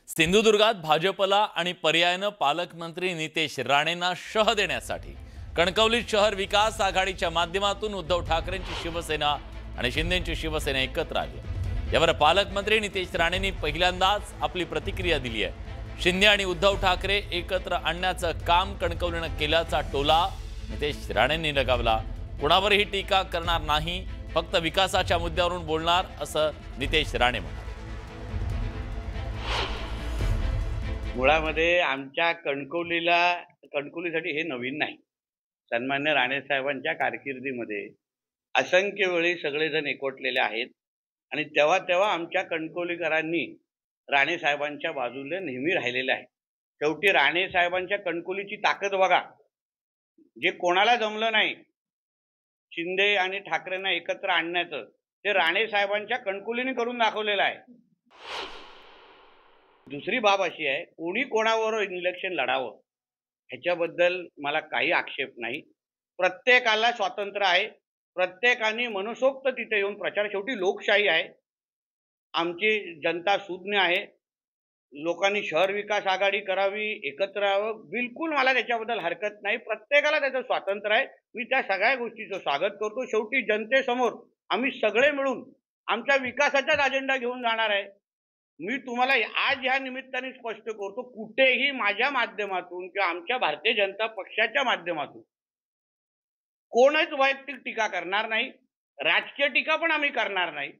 सिंधुदुर्गात भाजपला आणि पर्यायानं पालकमंत्री नितेश राणेंना शह देण्यासाठी कणकवली शहर विकास आघाडीच्या माध्यमातून उद्धव ठाकरेंची शिवसेना आणि शिंदेंची शिवसेना एकत्र आली। यावर पालकमंत्री नितेश राणेंनी पहिल्यांदाच आपली प्रतिक्रिया दिली आहे। शिंदे आणि उद्धव ठाकरे एकत्र आणण्याचं काम कणकवलीनं केल्याचा टोला नितेश राणेंनी लगावला। कुणावरही टीका करणार नाही, फक्त विकासाच्या मुद्द्यावरून बोलणार असं नितेश राणे म्हणाले। मुळामध्ये आमच्या कणकवलीसाठी हे नवीन नाही। सन्मान्य राणे साहेबांच्या कारकिर्दीमध्ये असंख्य वेळी सगळेजण एकवटलेले आहेत आणि तेव्हा तेव्हा आमच्या कणकवलीकरांनी राणे साहेबांच्या बाजूला नेहमी राहिलेले आहे। शेवटी राणे साहेबांच्या कणकवलीची ताकद बघा, जे कोणाला जमलं नाही शिंदे आणि ठाकरेंना एकत्र आणण्याचं, ते राणे साहेबांच्या कणकवलीने करून दाखवलेलं आहे। दुसरी बाब अशी आहे, कोणी कोणावर इलेक्शन लढावं ह्याच्याबद्दल मला काही आक्षेप नाही। प्रत्येकाला स्वातंत्र्य आहे, प्रत्येकाने मनसोक्त तिथे येऊन प्रचार, शेवटी लोकशाही आहे, आमची जनता सुज्ञ आहे। लोकांनी शहर विकास आघाडी करावी, एकत्र यावं, बिलकुल मला त्याच्याबद्दल हरकत नाही। प्रत्येकाला त्याचं स्वातंत्र्य आहे, मी त्या सगळ्या गोष्टीचं स्वागत करतो। शेवटी जनतेसमोर आम्ही सगळे मिळून आमच्या विकासाचाच अजेंडा घेऊन जाणार आहे। मी तुम्हाला आज या निमित्ताने स्पष्ट करतो, कुठेही माझ्या माध्यमातून किंवा आमच्या भारतीय जनता पक्षाच्या माध्यमातून कोणच वैयक्तिक टीका करणार नाही, राजकीय टीका पण आम्ही करणार नाही।